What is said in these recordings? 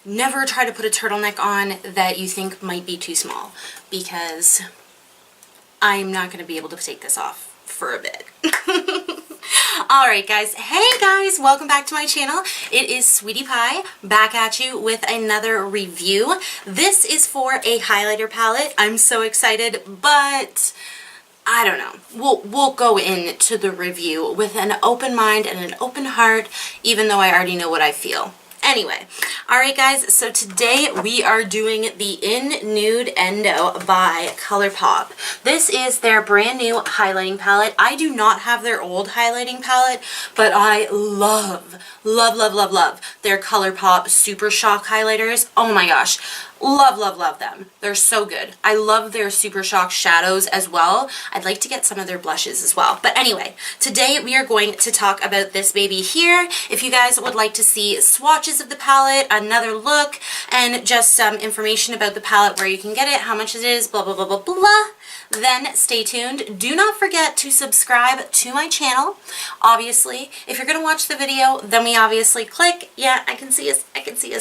never try to put a turtleneck on that you think might be too small, because I'm not going to be able to take this off for a bit. Alright guys, hey guys, welcome back to my channel. It is Sweetie Pie, back at you with another review. This is for a highlighter palette. I'm so excited, but I don't know. We'll go into the review with an open mind and an open heart, even though I already know what I feel. Anyway, alright guys, so today we are doing the InNudeEndo by ColourPop. This is their brand new highlighting palette. I do not have their old highlighting palette, but I love their ColourPop Super Shock highlighters. Oh my gosh. Love them. They're so good. I love their Super Shock shadows as well. I'd like to get some of their blushes as well. But anyway, today we are going to talk about this baby here. If you guys would like to see swatches of the palette, another look, and just some information about the palette, where you can get it, how much it is, blah, blah, blah, blah, blah, then stay tuned. Do not forget to subscribe to my channel. Obviously, if you're going to watch the video, then we obviously click. Yeah, I can see us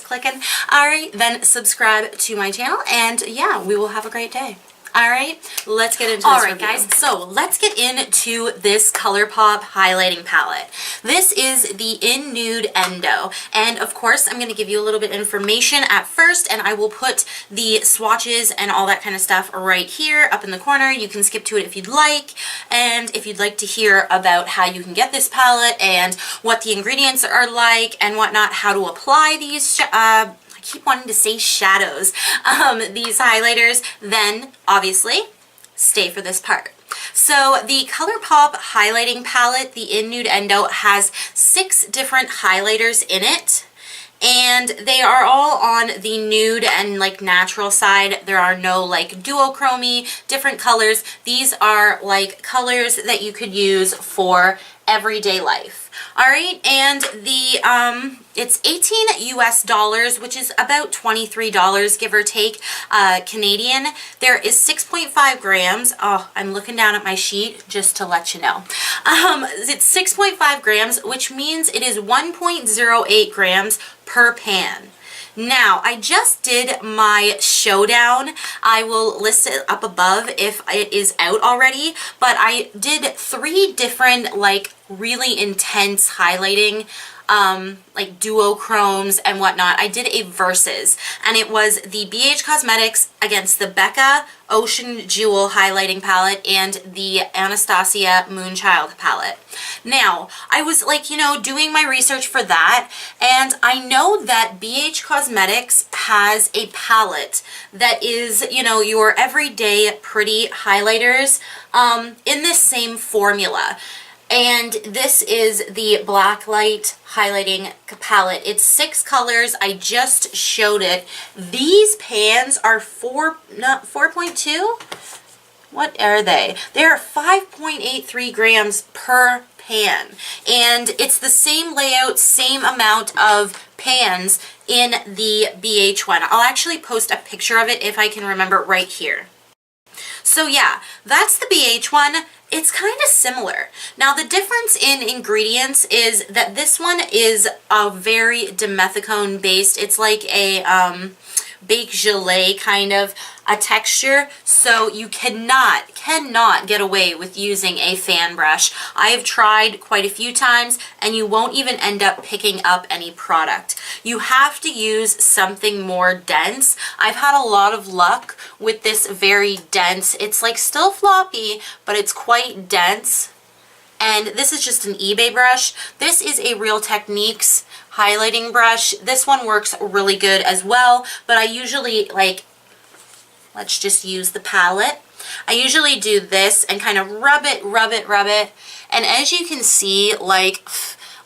clicking. All right, then subscribe to my channel, and yeah, we will have a great day. Alright, let's get into this review. Guys, so let's get into this ColourPop highlighting palette. This is the InNudeEndo, and of course I'm going to give you a little bit of information at first, and I will put the swatches and all that kind of stuff right here up in the corner. You can skip to it if you'd like, and if you'd like to hear about how you can get this palette and what the ingredients are like and whatnot, how to apply these keep wanting to say shadows, these highlighters, then obviously stay for this part. So the ColourPop highlighting palette, the InNudeEndo, has 6 different highlighters in it, and they are all on the nude and like natural side. There are no like duochrome, different colors. These are like colors that you could use for everyday life. Alright, and the it's $18 US, which is about $23, give or take, Canadian. There is 6.5 grams. Oh, I'm looking down at my sheet just to let you know. It's 6.5 grams, which means it is 1.08 grams per pan. Now, I just did my showdown. I will list it up above if it is out already, but I did 3 different, like, really intense highlighting, like duochromes and whatnot. I did a versus, and it was the BH Cosmetics against the Becca Ocean Jewel highlighting palette and the Anastasia Moonchild palette. Now, I was like, you know, doing my research for that, and I know that BH Cosmetics has a palette that is, you know, your everyday pretty highlighters in this same formula. And this is the Blacklight highlighting palette. It's 6 colors. I just showed it. These pans are 4.2? What are they? They are 5.83 grams per pan. And it's the same layout, same amount of pans in the BH one. I'll actually post a picture of it if I can remember right here. So yeah, that's the BH one. It's kind of similar. Now the difference in ingredients is that this one is a very dimethicone based. It's like a baked gelée kind of a texture, so you cannot get away with using a fan brush. I have tried quite a few times, and you won't even end up picking up any product. You have to use something more dense. I've had a lot of luck with this very dense. It's like still floppy, but it's quite dense. And this is just an eBay brush. This is a Real Techniques highlighting brush. This one works really good as well, but I usually, like, let's just use the palette. I usually do this and kind of rub it. And as you can see, like,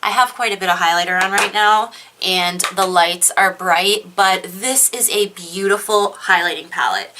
I have quite a bit of highlighter on right now, and the lights are bright, but this is a beautiful highlighting palette.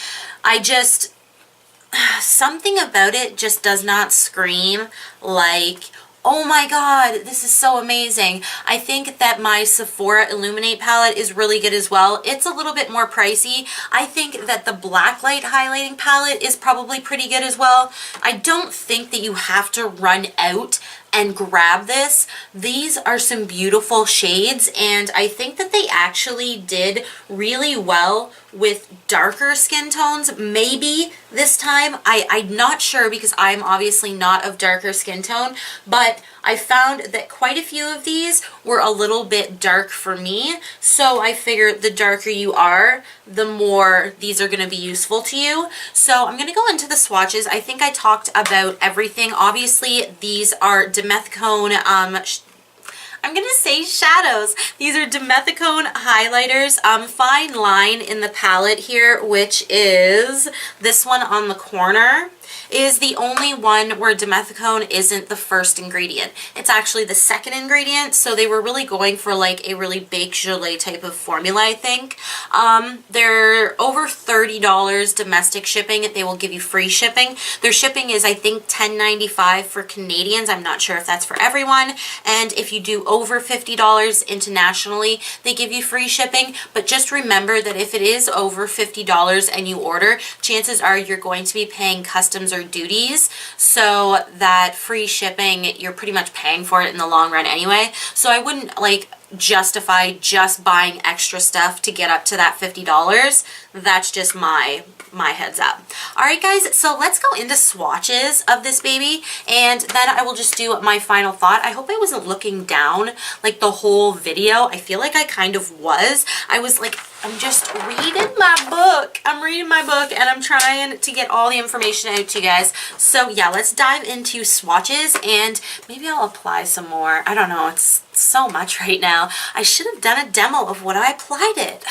Something about it just does not scream like, oh my god, this is so amazing. I think that my Sephora Illuminate palette is really good as well. It's a little bit more pricey. I think that the Blacklight highlighting palette is probably pretty good as well. I don't think that you have to run out and grab this. These are some beautiful shades, and I think that they actually did really well with darker skin tones. Maybe this time, I'm not sure because I'm obviously not of darker skin tone, but I found that quite a few of these were a little bit dark for me, so I figured the darker you are, the more these are going to be useful to you. So I'm going to go into the swatches. I think I talked about everything. Obviously, these are dimethicone, I'm going to say shadows. These are dimethicone highlighters. Fine line in the palette here, which is this one on the corner, is the only one where dimethicone isn't the first ingredient. It's actually the second ingredient, so they were really going for like a really baked gelée type of formula, I think. They're over $30 domestic shipping. They will give you free shipping. Their shipping is, I think, $10.95 for Canadians. I'm not sure if that's for everyone. And if you do over $50 internationally, they give you free shipping. But just remember that if it is over $50 and you order, chances are you're going to be paying customs or duties, so that free shipping, you're pretty much paying for it in the long run anyway. So I wouldn't like justify just buying extra stuff to get up to that $50. That's just my heads up. Alright guys, so let's go into swatches of this baby, and then I will just do my final thought. I hope I wasn't looking down like the whole video. I feel like I kind of was. I was like, I'm just reading my book. I'm reading my book and I'm trying to get all the information out to you guys. So yeah, let's dive into swatches, and maybe I'll apply some more. I don't know, it's so much right now. I should have done a demo of what I applied it.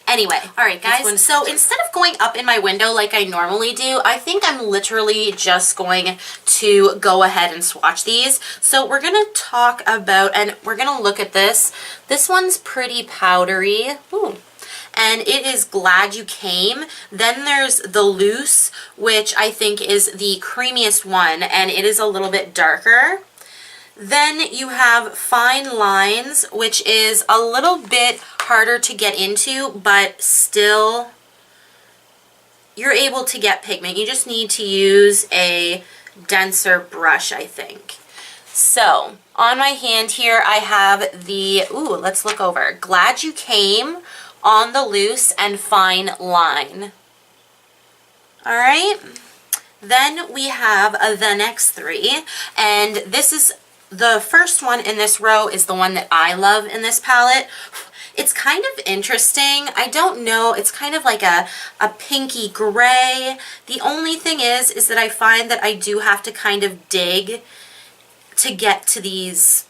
Anyway, alright guys, so instead of going up in my window like I normally do, I think I'm literally just going to go ahead and swatch these. So we're going to talk about, and we're going to look at this. This one's pretty powdery. Ooh. And it is Glad You Came. Then there's the Loose, which I think is the creamiest one, and it is a little bit darker. Then you have Fine Lines, which is a little bit harder to get into, but still you're able to get pigment. You just need to use a denser brush, I think. So on my hand here I have the, ooh, let's look over, Glad You Came, On the Loose, and Fine Line. Alright, then we have the next three, and this is the first one in this row is the one that I love in this palette. It's kind of interesting. I don't know. It's kind of like a pinky gray. The only thing is that I find that I do have to kind of dig to get to these,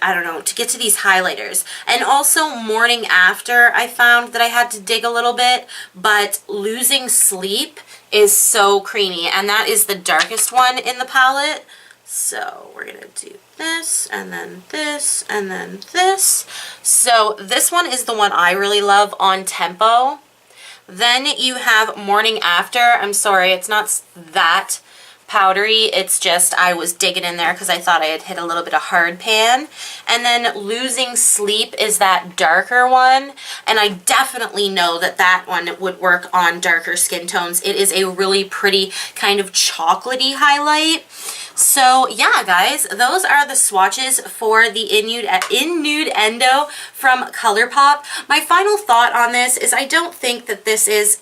I don't know, to get to these highlighters. And also Morning After, I found that I had to dig a little bit, but Losing Sleep is so creamy, and that is the darkest one in the palette. So we're going to do this, and then this, and then this. So this one is the one I really love, On Tempo. Then you have Morning After. I'm sorry, it's not that powdery. It's just I was digging in there because I thought I had hit a little bit of hard pan. And then Losing Sleep is that darker one. And I definitely know that that one would work on darker skin tones. It is a really pretty kind of chocolatey highlight. So yeah, guys, those are the swatches for the InNudeEndo from ColourPop. My final thought on this is I don't think that this is,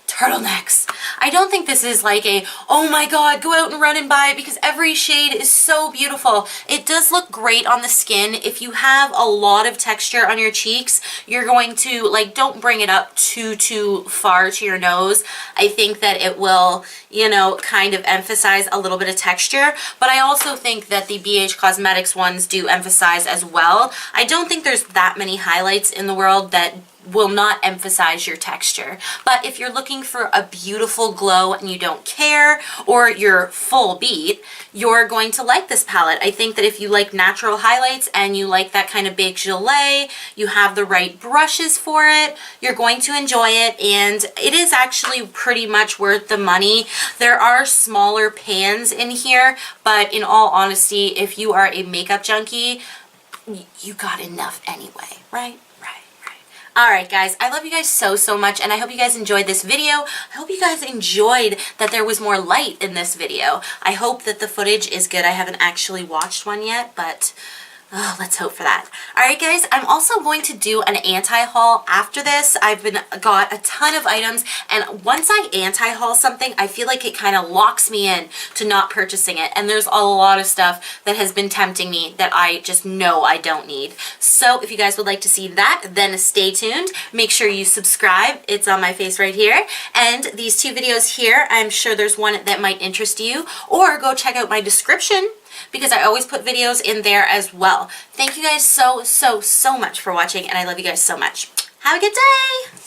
turtlenecks. I don't think this is like a, oh my god, go out and run and buy it, because every shade is so beautiful. It does look great on the skin. If you have a lot of texture on your cheeks, you're going to, like, don't bring it up too far to your nose. I think that it will, you know, kind of emphasize a little bit of texture, but I also think that the BH Cosmetics ones do emphasize as well. I don't think there's that many highlights in the world that will not emphasize your texture. But if you're looking for a beautiful glow and you don't care, or you're full beat, you're going to like this palette. I think that if you like natural highlights and you like that kind of baked gelée, you have the right brushes for it, you're going to enjoy it, and it is actually pretty much worth the money. There are smaller pans in here, but in all honesty, if you are a makeup junkie, you got enough anyway, right? Alright guys, I love you guys so, so much, and I hope you guys enjoyed this video. I hope you guys enjoyed that there was more light in this video. I hope that the footage is good. I haven't actually watched one yet, but oh, let's hope for that. Alright guys, I'm also going to do an anti-haul after this. I've got a ton of items, and once I anti-haul something, I feel like it kind of locks me in to not purchasing it, and there's a lot of stuff that has been tempting me that I just know I don't need. So if you guys would like to see that, then stay tuned. Make sure you subscribe. It's on my face right here. And these two videos here, I'm sure there's one that might interest you, or go check out my description, because I always put videos in there as well. Thank you guys so, so, so much for watching, and I love you guys so much. Have a good day!